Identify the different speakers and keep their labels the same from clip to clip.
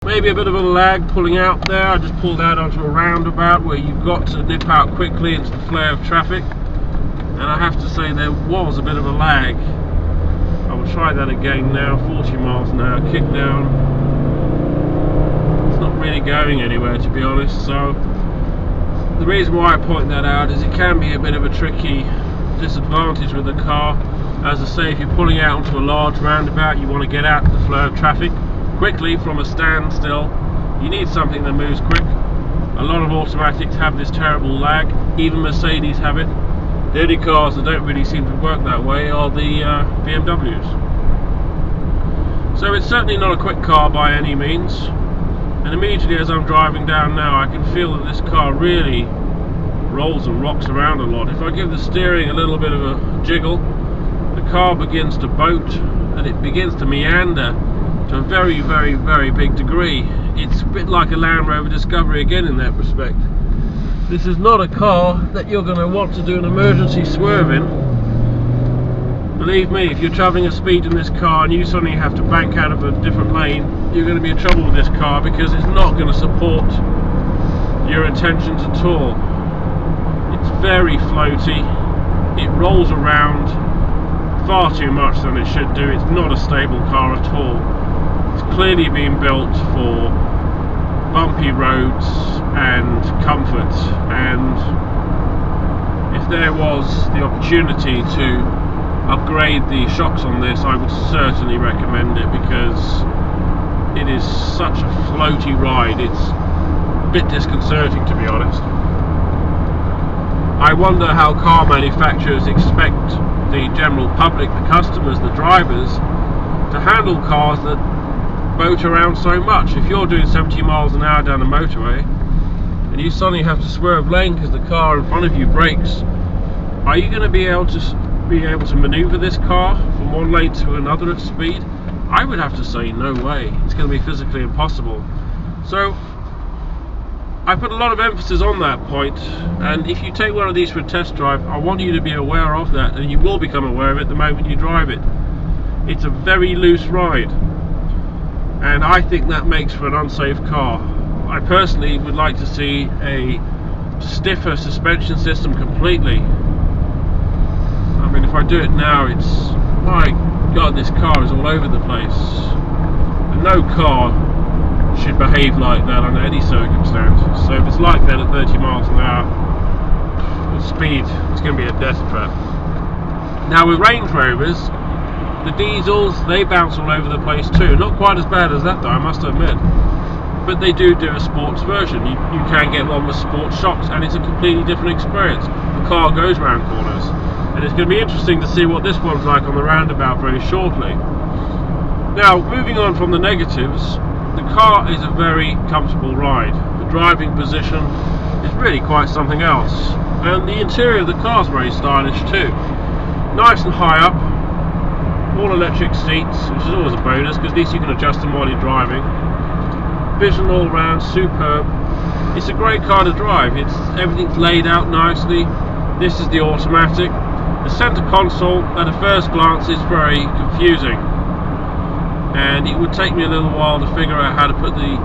Speaker 1: Maybe a bit of a lag pulling out there. I just pulled out onto a roundabout where you've got to nip out quickly into the flare of traffic, and I have to say there was a bit of a lag. I will try that again now. 40 miles an hour, kick down. It's not really going anywhere, to be honest. So the reason why I point that out is it can be a bit of a tricky disadvantage with the car. As I say, if you're pulling out onto a large roundabout, you want to get out of the flow of traffic quickly from a standstill. You need something that moves quick. A lot of automatics have this terrible lag. Even Mercedes have it. The only cars that don't really seem to work that way are the BMWs. So it's certainly not a quick car by any means. And immediately as I'm driving down now, I can feel that this car really rolls and rocks around a lot. If I give the steering a little bit of a jiggle, the car begins to boat and it begins to meander to a very, very, very big degree. It's a bit like a Land Rover Discovery again in that respect. This is not a car that you're going to want to do an emergency swerve in. Believe me, if you're travelling a speed in this car and you suddenly have to bank out of a different lane, you're going to be in trouble with this car because it's not going to support your intentions at all. It's very floaty, it rolls around far too much than it should do. It's not a stable car at all. It's clearly been built for bumpy roads and comfort, and if there was the opportunity to upgrade the shocks on this, I would certainly recommend it, because it is such a floaty ride. It's a bit disconcerting, to be honest. I wonder how car manufacturers expect the general public, the customers, the drivers, to handle cars that boat around so much. If you're doing 70 miles an hour down a motorway and you suddenly have to swerve lane because the car in front of you brakes, are you going to be able to maneuver this car from one lane to another at speed? I would have to say no way. It's going to be physically impossible. So I put a lot of emphasis on that point, and if you take one of these for a test drive, I want you to be aware of that, and you will become aware of it the moment you drive it. It's a very loose ride, and I think that makes for an unsafe car. I personally would like to see a stiffer suspension system completely. I mean, if I do it now, it's, my God, this car is all over the place. And no car should behave like that under any circumstance. So if it's like that at 30 miles an hour, the speed, it's going to be a death trap. Now with Range Rovers, the diesels, they bounce all over the place too. Not quite as bad as that though, I must admit. But they do a sports version. You can get one with sports shocks, and it's a completely different experience. The car goes round corners, and it's going to be interesting to see what this one's like on the roundabout very shortly. Now, moving on from the negatives, the car is a very comfortable ride. The driving position is really quite something else, and the interior of the car is very stylish too. Nice and high up, all electric seats, which is always a bonus because at least you can adjust them while you're driving. Vision all round, superb. It's a great car to drive. Everything's laid out nicely. This is the automatic. The center console at a first glance is very confusing, and it would take me a little while to figure out how to put the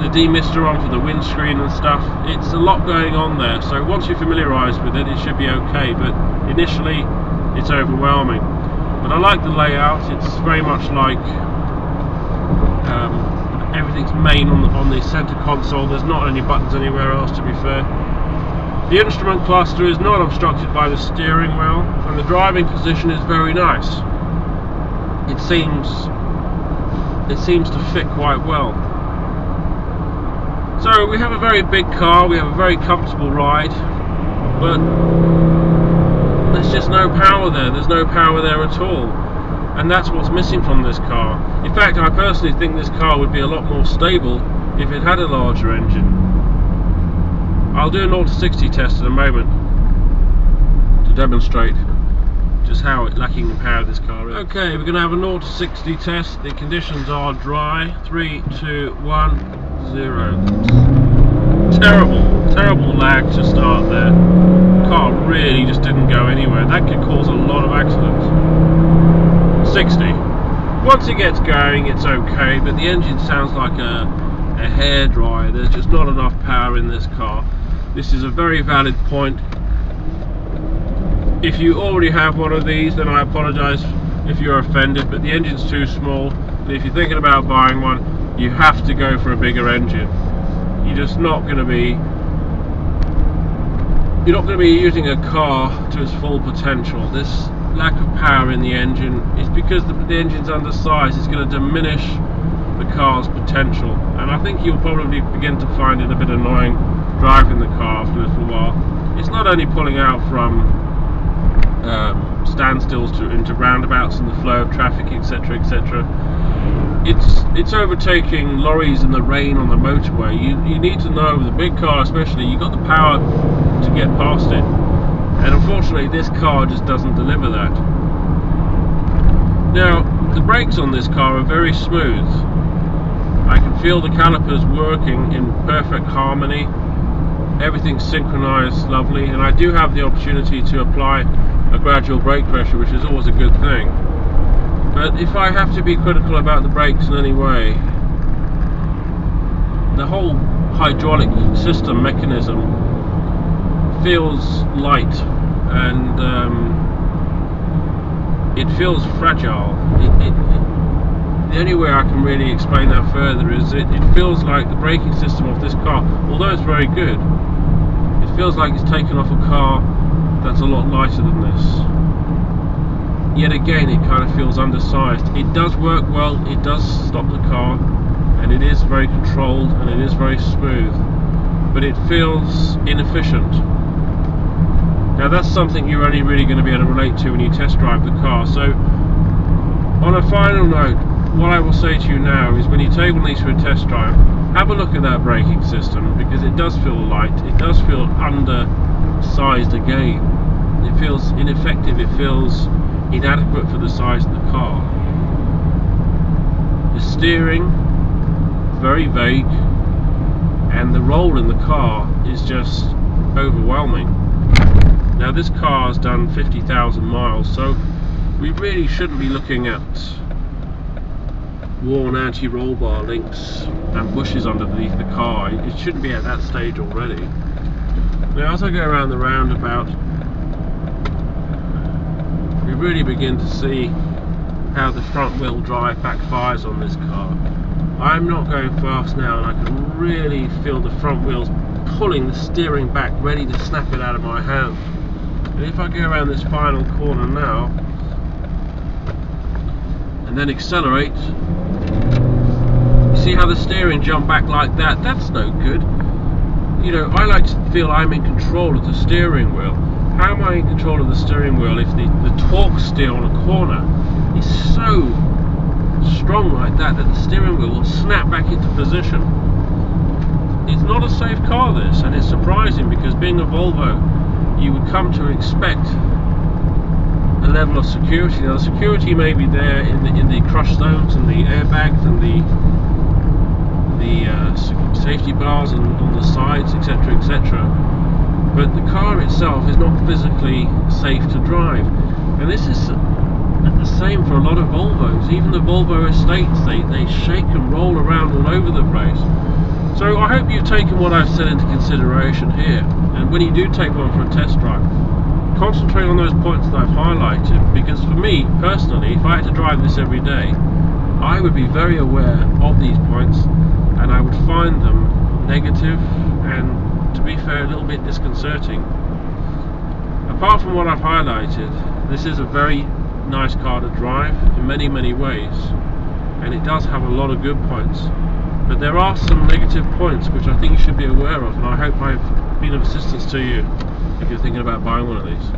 Speaker 1: demister on for the windscreen and stuff. It's a lot going on there, so once you're familiarised with it, it should be okay, but initially it's overwhelming. But I like the layout. It's very much like everything's main on the center console. There's not any buttons anywhere else, to be fair. The instrument cluster is not obstructed by the steering wheel, and the driving position is very nice. It seems to fit quite well. So we have a very big car, we have a very comfortable ride, but there's just no power there. There's no power there at all, and that's what's missing from this car. In fact, I personally think this car would be a lot more stable if it had a larger engine. I'll do a 0 to 60 test in a moment to demonstrate just how lacking in power this car is. Okay, we're going to have a 0 to 60 test. The conditions are dry. 3, 2, 1, 0. Terrible lag to start there. The car really just didn't go anywhere. That could cause a lot of accidents. 60. Once it gets going, it's okay, but the engine sounds like a hairdryer. There's just not enough power in this car. This is a very valid point. If you already have one of these, then I apologise if you're offended, but the engine's too small, and if you're thinking about buying one, you have to go for a bigger engine. You're just not going to be using a car to its full potential. This lack of power in the engine is because the engine's undersized. It's going to diminish the car's potential, and I think you'll probably begin to find it a bit annoying driving the car for a little while. It's not only pulling out from standstills into roundabouts and the flow of traffic, etc., etc. It's overtaking lorries in the rain on the motorway. You need to know, with a big car especially, you've got the power to get past it, and unfortunately this car just doesn't deliver that. Now, the brakes on this car are very smooth. I can feel the calipers working in perfect harmony. Everything's synchronized lovely, and I do have the opportunity to apply a gradual brake pressure, which is always a good thing. But if I have to be critical about the brakes in any way, the whole hydraulic system mechanism feels light, and it feels fragile. The only way I can really explain that further is it feels like the braking system of this car, although it's very good, it feels like it's taken off a car that's a lot lighter than this. Yet again, it kind of feels undersized. It does work well, it does stop the car, and it is very controlled, and it is very smooth, but it feels inefficient. Now that's something you're only really going to be able to relate to when you test drive the car. So on a final note, what I will say to you now is, when you take one of these for a test drive, have a look at that braking system, because it does feel light, it does feel undersized again. It feels ineffective, it feels inadequate for the size of the car. The steering, very vague, and the roll in the car is just overwhelming. Now this car's done 50,000 miles, so we really shouldn't be looking at worn anti-roll bar links and bushes underneath the car. It shouldn't be at that stage already. Now as I go around the roundabout, we really begin to see how the front wheel drive backfires on this car. I'm not going fast now, and I can really feel the front wheels pulling the steering back, ready to snap it out of my hand. And if I go around this final corner now and then accelerate, you see how the steering jumped back like that? That's no good. You know, I like to feel I'm in control of the steering wheel. How am I in control of the steering wheel if the torque steer on a corner is so strong like that the steering wheel will snap back into position? It's not a safe car, this, and it's surprising, because being a Volvo, you would come to expect a level of security. Now the security may be there in the crush zones and the airbags and the safety bars on the sides, etc., etc. But the car itself is not physically safe to drive, and this is the same for a lot of Volvos. Even the Volvo estates, they shake and roll around all over the place. So I hope you've taken what I've said into consideration here, and when you do take one for a test drive, concentrate on those points that I've highlighted, because for me personally, if I had to drive this every day, I would be very aware of these points, and I would find them negative and, to be fair, a little bit disconcerting. Apart from what I've highlighted, this is a very nice car to drive in many ways, and it does have a lot of good points, but there are some negative points which I think you should be aware of, and I hope I've been of assistance to you if you're thinking about buying one of these.